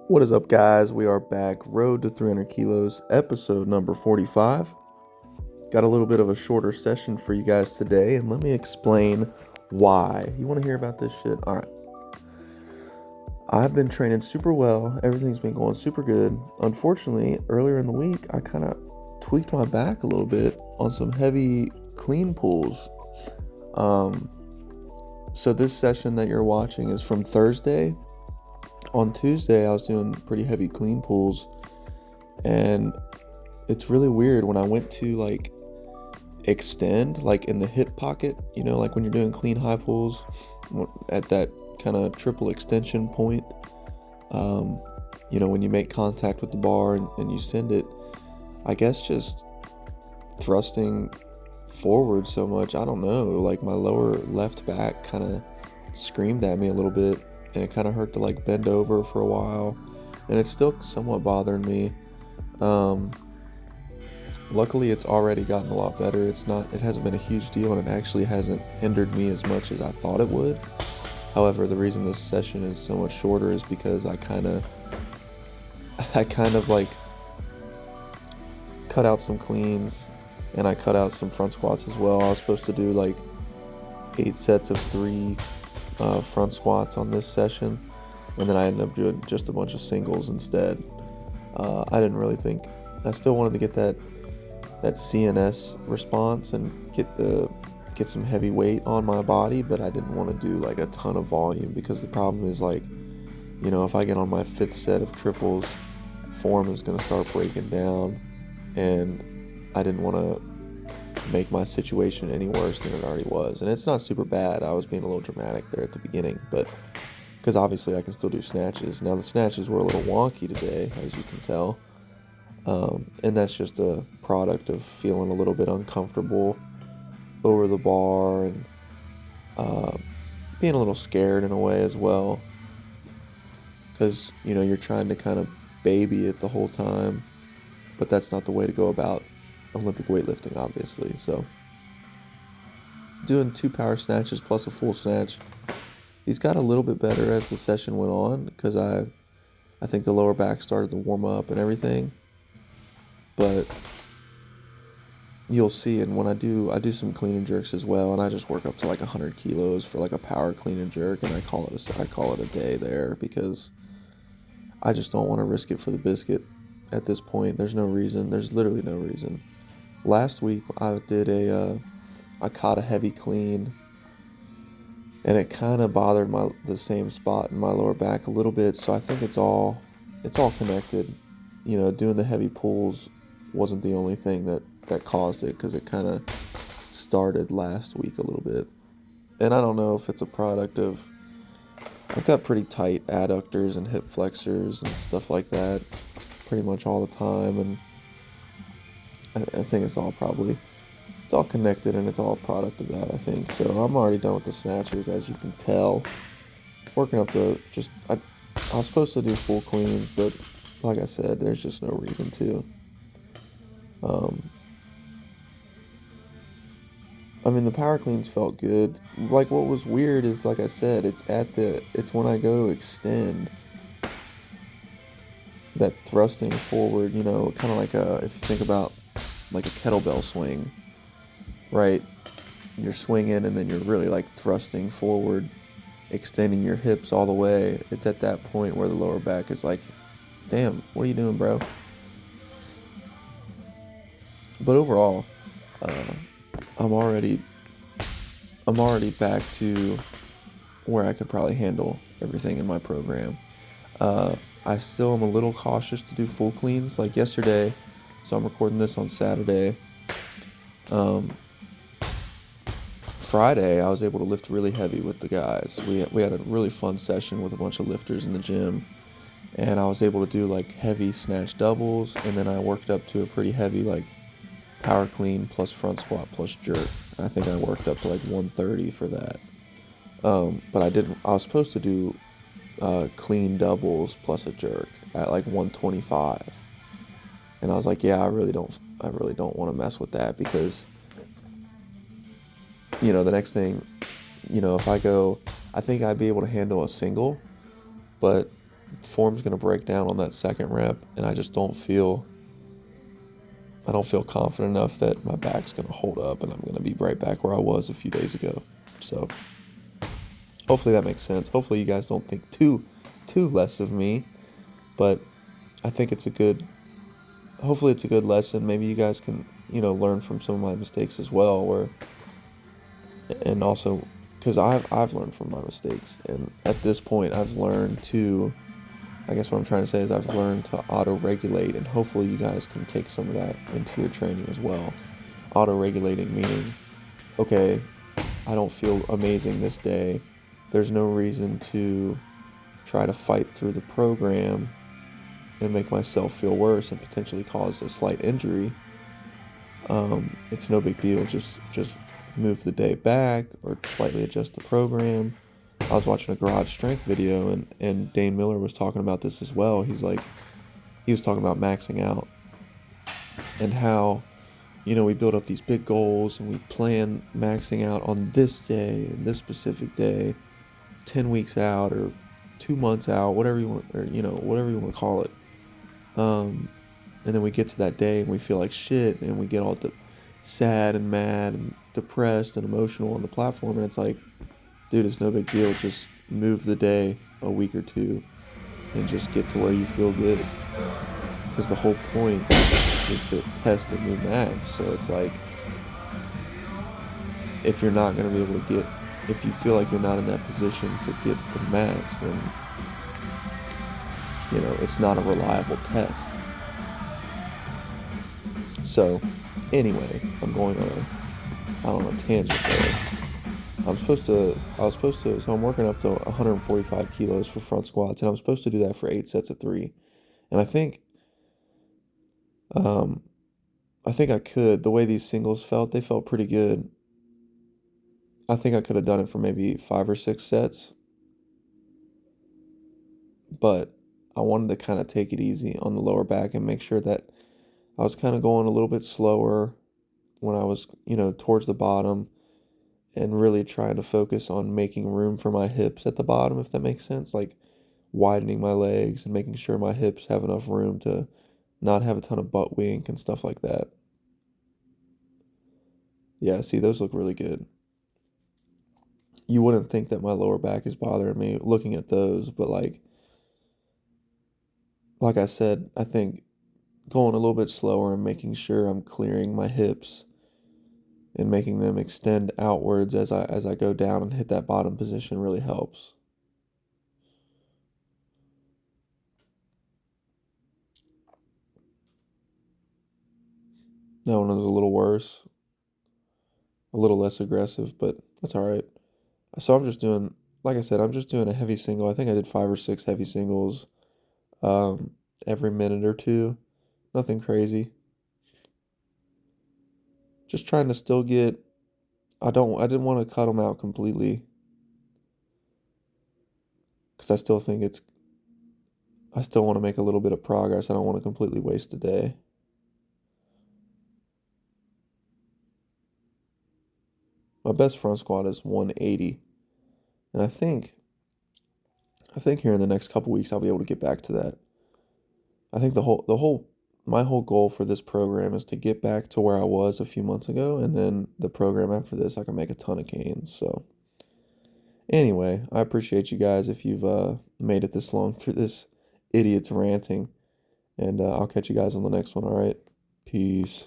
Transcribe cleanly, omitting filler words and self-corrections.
What is up, guys? We are back. Road to 300 kilos, episode number 45. Got a little bit of a shorter session for you guys today, and let me explain why. You want to hear about this shit? All right. I've been training super well. Everything's been going super good. Unfortunately, earlier in the week, I kind of tweaked my back a little bit on some heavy clean pulls. So this session that you're watching is from Thursday. On Tuesday, I was doing pretty heavy clean pulls, and it's really weird when I went to extend in the hip pocket, like when you're doing clean high pulls at that kind of triple extension point, when you make contact with the bar and you send it, I guess just thrusting forward so much, I don't know, like my lower left back kind of screamed at me a little bit, and it kind of hurt to bend over for a while, and it's still somewhat bothering me. Luckily it's already gotten a lot better. It hasn't been a huge deal, and it actually hasn't hindered me as much as I thought it would. However, the reason this session is so much shorter is because I kind of cut out some cleans, and I cut out some front squats as well. I was supposed to do 8 sets of 3 front squats on this session, and then I ended up doing just a bunch of singles instead. I didn't really think, I still wanted to get that CNS response and get some heavy weight on my body, but I didn't want to do a ton of volume, because the problem is if I get on my 5th set of triples, form is going to start breaking down, and I didn't want to make my situation any worse than it already was. And it's not super bad. I was being a little dramatic there at the beginning, but because obviously I can still do snatches. Now the snatches were a little wonky today, as you can tell, and that's just a product of feeling a little bit uncomfortable over the bar, and being a little scared in a way as well, because you're trying to kind of baby it the whole time, but that's not the way to go about Olympic weightlifting, obviously. So doing 2 power snatches plus a full snatch, these got a little bit better as the session went on, because I think the lower back started to warm up and everything. But you'll see, and when I do some clean and jerks as well, and I just work up to 100 kilos for a power clean and jerk, and I call it a day there, because I just don't want to risk it for the biscuit at this point. There's literally no reason. Last week I caught a heavy clean, and it kind of bothered the same spot in my lower back a little bit, so I think it's all connected. Doing the heavy pulls wasn't the only thing that caused it, because it kind of started last week a little bit. And I don't know if it's a product of, I've got pretty tight adductors and hip flexors and stuff like that pretty much all the time, and I think it's all connected, and it's all a product of that, I think. So I'm already done with the snatches, as you can tell. Working up to I was supposed to do full cleans, but like I said, there's just no reason to. The power cleans felt good. What was weird is, like I said, it's when I go to extend, that thrusting forward, kind of if you think about a kettlebell swing, right? You're swinging, and then you're really thrusting forward, extending your hips all the way. It's at that point where the lower back is damn, what are you doing, bro? But overall, I'm already back to where I could probably handle everything in my program. I still am a little cautious to do full cleans like yesterday, so I'm recording this on Saturday. Friday I was able to lift really heavy with the guys. We had a really fun session with a bunch of lifters in the gym, and I was able to do heavy snatch doubles, and then I worked up to a pretty heavy power clean plus front squat plus jerk. I think I worked up to 130 for that. But I was supposed to do clean doubles plus a jerk at 125. And I was yeah, I really don't want to mess with that, because the next thing, if I go, I think I'd be able to handle a single, but form's gonna break down on that second rep, and I just I don't feel confident enough that my back's gonna hold up, and I'm gonna be right back where I was a few days ago. So hopefully that makes sense. Hopefully you guys don't think too less of me, but I think it's a good. Hopefully it's a good lesson. Maybe you guys can learn from some of my mistakes as well, and also because I've learned from my mistakes, and at this point I've learned to. I guess what I'm trying to say is I've learned to auto-regulate, and hopefully you guys can take some of that into your training as well. Auto-regulating meaning, okay, I don't feel amazing this day. There's no reason to try to fight through the program and make myself feel worse and potentially cause a slight injury. It's no big deal. Just move the day back or slightly adjust the program. I was watching a garage strength video, and Dane Miller was talking about this as well. He was talking about maxing out and how, we build up these big goals and we plan maxing out on this day and this specific day, 10 weeks out or 2 months out, whatever you want, or, whatever you want to call it. And then we get to that day and we feel like shit and we get all sad and mad and depressed and emotional on the platform. And it's like, dude, it's no big deal. Just move the day a week or two and just get to where you feel good. Because the whole point is to test a new max. So it's like, if you're not going to be able to if you feel like you're not in that position to get the max, then, it's not a reliable test. So, anyway, I'm going on a tangent there. I was supposed to, so I'm working up to 145 kilos for front squats, and I'm supposed to do that for 8 sets of 3. And I think I could, the way these singles felt, they felt pretty good. I think I could have done it for maybe 5 or 6 sets, but I wanted to kind of take it easy on the lower back and make sure that I was kind of going a little bit slower when I was, towards the bottom, and really trying to focus on making room for my hips at the bottom, if that makes sense. Like widening my legs and making sure my hips have enough room to not have a ton of butt wink and stuff like that. Yeah, see, those look really good. You wouldn't think that my lower back is bothering me looking at those, but like I said, I think going a little bit slower and making sure I'm clearing my hips and making them extend outwards as I go down and hit that bottom position really helps. That one was a little worse, a little less aggressive, but that's all right. So I'm just doing, like I said, I'm just doing a heavy single. I think I did 5 or 6 heavy singles every minute or two. Nothing crazy. Just trying to still get, I didn't want to cut them out completely because I still want to make a little bit of progress. I don't want to completely waste the day. My best front squat is 180. And I think here in the next couple weeks I'll be able to get back to that. I think my whole goal for this program is to get back to where I was a few months ago, and then the program after this I can make a ton of gains. So anyway, I appreciate you guys if you've made it this long through this idiot's ranting, and I'll catch you guys on the next one. All right, peace.